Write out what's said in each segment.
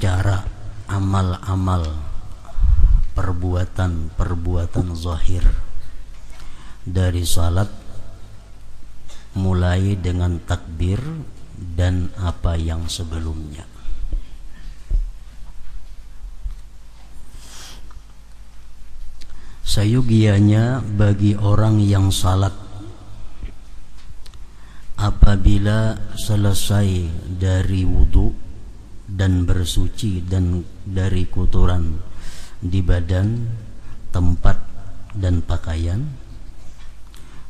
berbicara amal-amal, perbuatan zahir dari salat, mulai dengan takbir dan apa yang sebelumnya. Sayugianya bagi orang yang salat, apabila selesai dari wudu dan bersuci dan dari kotoran di badan, tempat dan pakaian,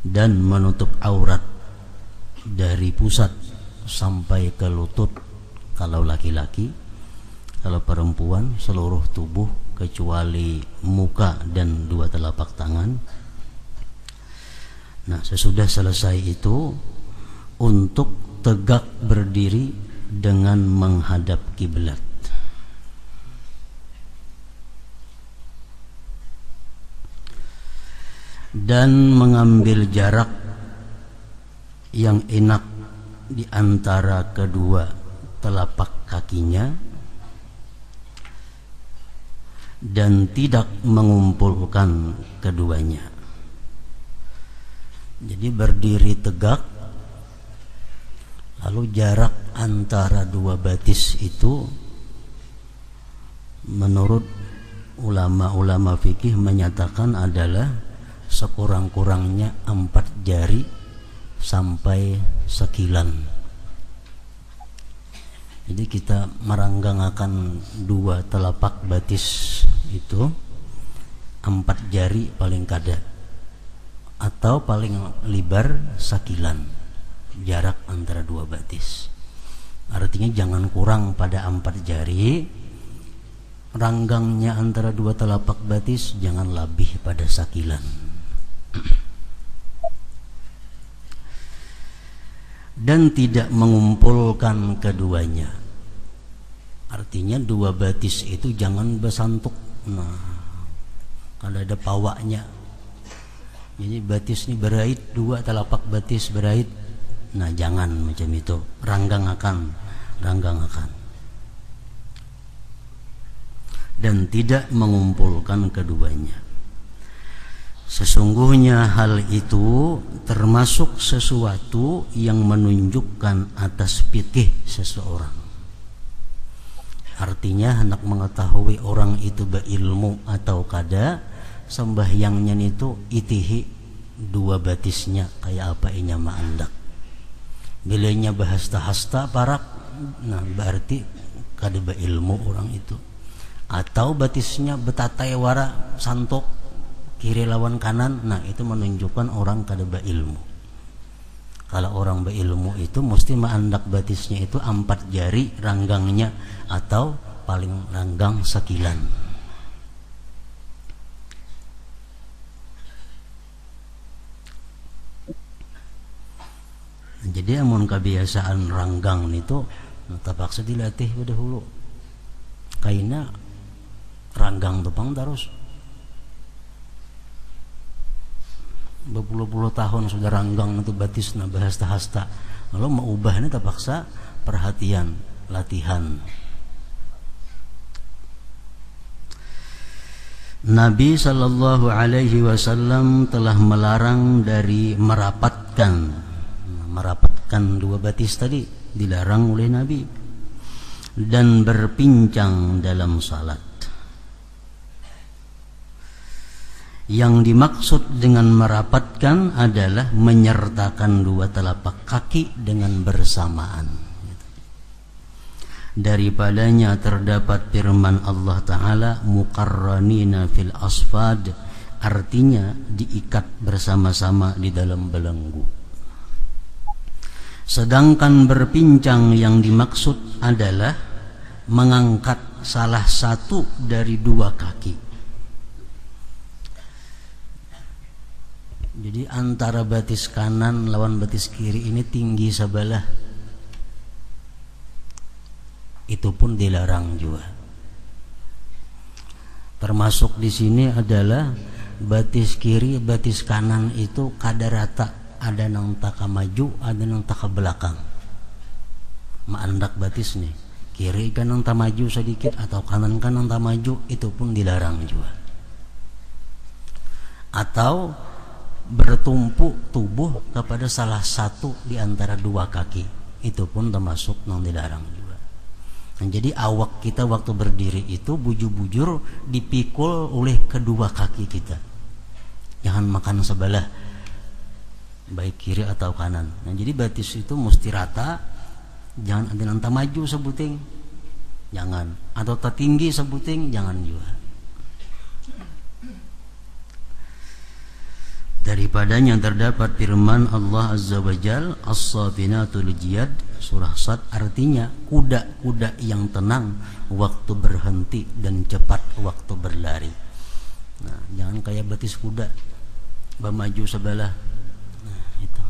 dan menutup aurat dari pusat sampai ke lutut kalau laki-laki, kalau perempuan seluruh tubuh kecuali muka dan dua telapak tangan. Nah, sesudah selesai itu, untuk tegak berdiri dengan menghadap kiblat. Dan mengambil jarak yang enak di antara kedua telapak kakinya, dan tidak mengumpulkan keduanya. Jadi berdiri tegak, lalu jarak antara dua batis itu menurut ulama-ulama fikih menyatakan adalah sekurang-kurangnya 4 jari sampai sekilan. Jadi kita meranggangakan dua telapak batis itu 4 jari paling kada, atau paling lebar sekilan jarak antara dua batis. Artinya jangan kurang pada 4 jari, ranggangnya antara dua telapak batis jangan lebih pada sekilan. Dan tidak mengumpulkan keduanya. Artinya dua batis itu jangan bersantuk. Nah, kalau ada pawaknya, jadi batis ini berait, dua telapak batis berait. Nah, jangan macam itu. Ranggangakan. Dan tidak mengumpulkan keduanya. Sesungguhnya hal itu termasuk sesuatu yang menunjukkan atas fikih seseorang. Artinya hendak mengetahui orang itu berilmu atau kada, sembahyangnya itu itihi dua batisnya kayak apa inya ma'andak. Bilanya bahasta-hasta parak, nah berarti kada berilmu orang itu. Atau batisnya betatai wara santok kiri lawan kanan, nah itu menunjukkan orang kada berilmu. Kalau orang berilmu itu mesti ma'andak batisnya itu 4 jari ranggangnya, atau paling ranggang sekilan. Jadi amun kebiasaan ranggang itu terpaksa dilatih pada hulu. Kaina ranggang tepang terus. Berpuluh-puluh tahun sudah ranggang itu batis na bahasta-hasta. Lalu mau ubahnya terpaksa perhatian, latihan. Nabi sallallahu alaihi wasallam telah melarang dari merapatkan dua batis tadi, dilarang oleh Nabi. Dan berpincang dalam salat. Yang dimaksud dengan merapatkan adalah menyertakan dua telapak kaki dengan bersamaan. Daripadanya terdapat firman Allah Ta'ala, muqarranina fil asfad, artinya diikat bersama-sama di dalam belenggu. Sedangkan berpincang yang dimaksud adalah mengangkat salah satu dari dua kaki. Jadi antara batis kanan lawan batis kiri ini tinggi sebelah, itu pun dilarang juga. Termasuk di sini adalah batis kiri, batis kanan itu kada rata, ada nang taka maju, ada nang taka belakang. Maandak batis nih, kiri kanan tak maju sedikit atau kanan kanan tak maju, itu pun dilarang juga. Atau bertumpu tubuh kepada salah satu di antara dua kaki, itu pun termasuk yang dilarang juga. Nah, jadi awak kita waktu berdiri itu bujur-bujur dipikul oleh kedua kaki kita. Jangan makan sebelah, baik kiri atau kanan. Nah, jadi batis itu mesti rata. Jangan ada nanta maju sebuting, jangan, atau tertinggi sebuting, jangan juga. Daripadanya terdapat firman Allah Azza wa Jal, As-Safinatul Jiyad, surah Sad, artinya kuda-kuda yang tenang waktu berhenti dan cepat waktu berlari. Nah, jangan kayak batis kuda bermaju sebelah. Nah, itu.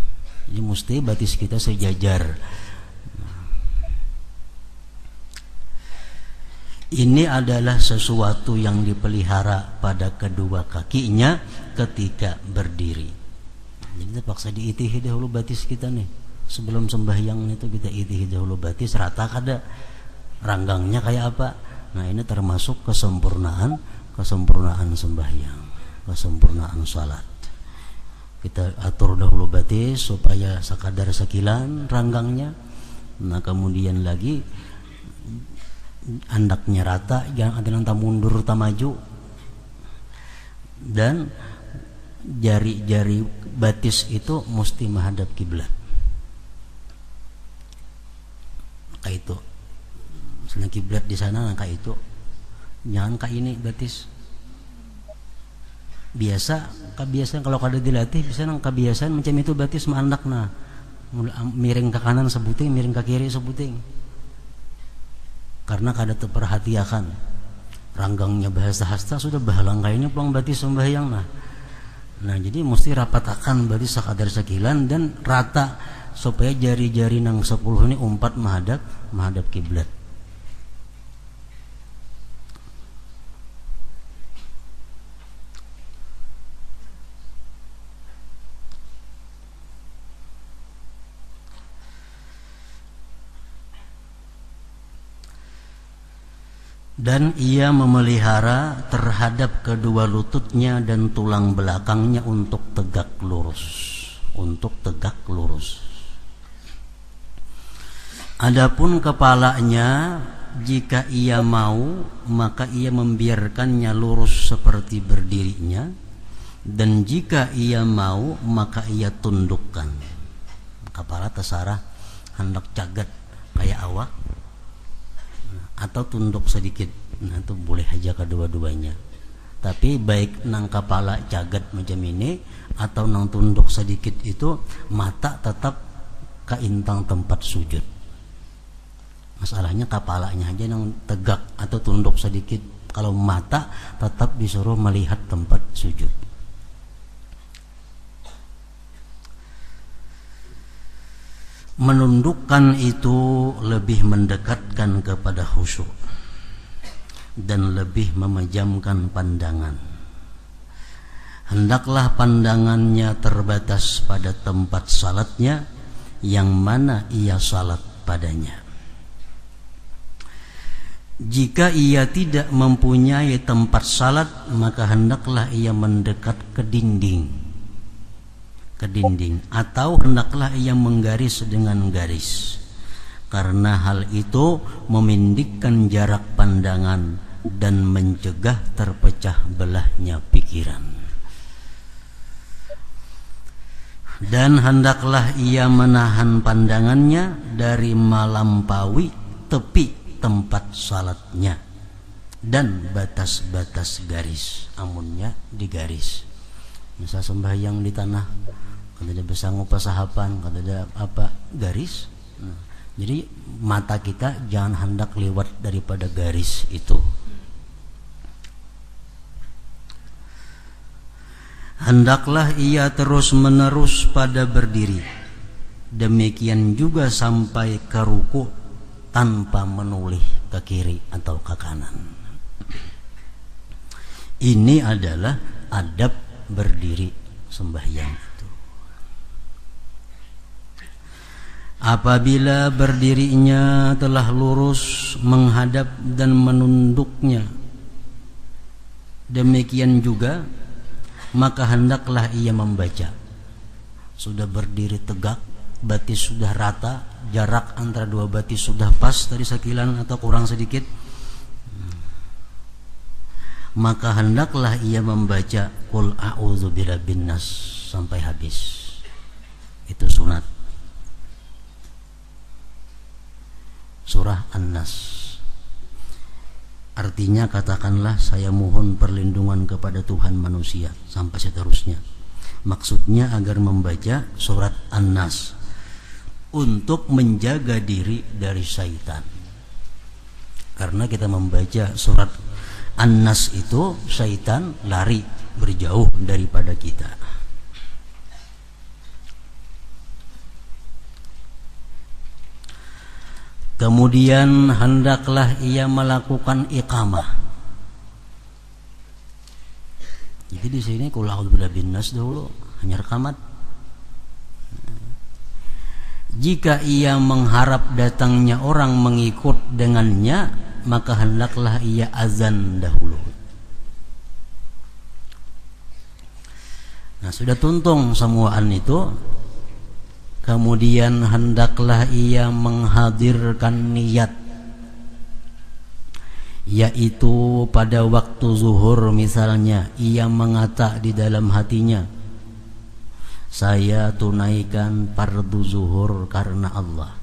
Jadi mesti batis kita sejajar. Ini adalah sesuatu yang dipelihara pada kedua kakinya ketika berdiri. Jadi terpaksa diitihi dahulu batis kita nih. Sebelum sembahyang itu kita itihi dahulu batis, rata kada, ranggangnya kayak apa. Nah, ini termasuk kesempurnaan sembahyang, kesempurnaan salat. Kita atur dahulu batis supaya sekadar sekilan ranggangnya. Nah, kemudian lagi andaknya rata, jangan ada yang tak mundur tak maju, dan jari-jari batis itu mesti menghadap kiblat. Kayak itu, misalnya kiblat di sana, kayak itu, jangan kayak ini batis. Kebiasaan kalau kada dilatih bisa nang kebiasaan macam itu batis mandak, nah miring ke kanan sebuting, miring ke kiri sebuting. Karena kada terperhatiakan ranggangnya bahasa hasta sudah bahalang kayaknya pulang batis sembahyang. Nah jadi mesti rapatakan batis sekadar sekilan dan rata supaya jari-jari nang 10 ini umpat menghadap kiblat. Dan ia memelihara terhadap kedua lututnya dan tulang belakangnya untuk tegak lurus. Adapun kepalanya, jika ia mau maka ia membiarkannya lurus seperti berdirinya, dan jika ia mau maka ia tundukkan. Kepala terserah hendak cagat kayak awak atau tunduk sedikit. Nah itu boleh aja kedua-duanya. Tapi baik nang kepala cagat macam ini atau nang tunduk sedikit itu, mata tetap ke intang tempat sujud. Masalahnya kepalanya aja nang tegak atau tunduk sedikit. Kalau mata tetap disuruh melihat tempat sujud. Menundukkan itu lebih mendekatkan kepada khusyuk dan lebih memejamkan pandangan. Hendaklah pandangannya terbatas pada tempat salatnya yang mana ia salat padanya. Jika ia tidak mempunyai tempat salat, maka hendaklah ia mendekat ke dinding atau hendaklah ia menggaris dengan garis, karena hal itu memendekkan jarak pandangan dan mencegah terpecah belahnya pikiran. Dan hendaklah ia menahan pandangannya dari melampaui tepi tempat salatnya dan batas-batas garis, amunnya digaris. Misal sembahyang di tanah, kada ada besangu pasahapan, kada ada apa garis. Jadi mata kita jangan hendak lewat daripada garis itu. Hendaklah ia terus menerus pada berdiri, demikian juga sampai ke ruku tanpa menoleh ke kiri atau ke kanan. Ini adalah adab berdiri sembahyang itu. apabila berdirinya telah lurus menghadap dan menunduknya, demikian juga maka hendaklah ia membaca. Sudah berdiri tegak, batis sudah rata, jarak antara dua batis sudah pas tadi sekilan atau kurang sedikit, maka hendaklah ia membaca qul a'udzu birabbin nas sampai habis. Itu sunat surah An-Nas. Artinya katakanlah saya mohon perlindungan kepada Tuhan manusia sampai seterusnya. Maksudnya agar membaca surat An-Nas untuk menjaga diri dari syaitan. Karena kita membaca surat An-Nas itu syaitan lari berjauh daripada kita. Kemudian hendaklah ia melakukan iqamah. Jadi di sini qul a'udzu birabbin nas dahulu hanya rekamat. Jika ia mengharap datangnya orang mengikut dengannya, maka hendaklah ia azan dahulu. Nah, sudah tuntung semuaan itu. Kemudian hendaklah ia menghadirkan niat, yaitu pada waktu zuhur misalnya ia mengata di dalam hatinya, saya tunaikan fardu zuhur karena Allah.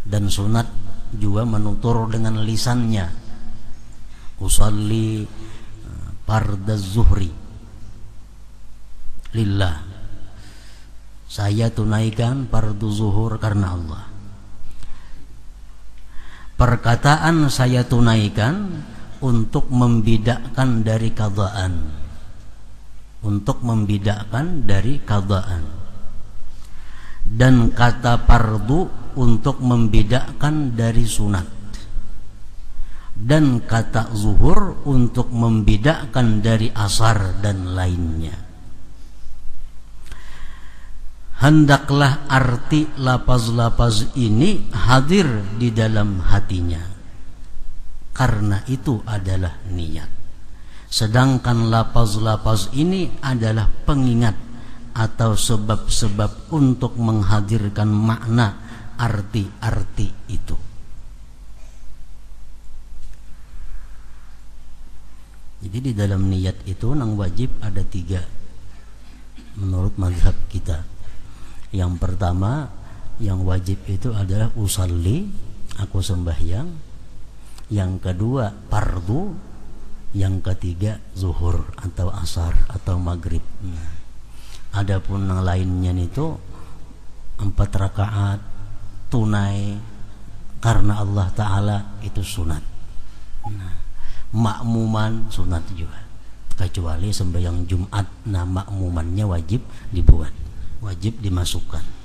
Dan sunat juga menutur dengan lisannya, usalli fardaz zuhri lillah, saya tunaikan fardu zuhur karena Allah. Perkataan saya tunaikan untuk membidakkan dari qadaan, untuk membidakkan dari qadaan. Dan kata fardu untuk membidakkan dari sunat. Dan kata zuhur untuk membidakkan dari asar dan lainnya. Hendaklah arti lapaz-lapaz ini hadir di dalam hatinya, karena itu adalah niat. Sedangkan lapaz-lapaz ini adalah pengingat atau sebab-sebab untuk menghadirkan makna arti-arti itu. Jadi di dalam niat itu nang wajib ada 3 menurut mazhab kita. Yang pertama yang wajib itu adalah usalli, aku sembahyang. Yang kedua fardu. Yang ketiga zuhur atau asar atau maghrib. Adapun yang lainnya itu 4 rakaat tunai karena Allah Ta'ala itu sunat. Makmuman sunat juga, kecuali sembahyang Jumat. Nah makmumannya wajib dibuat, wajib dimasukkan.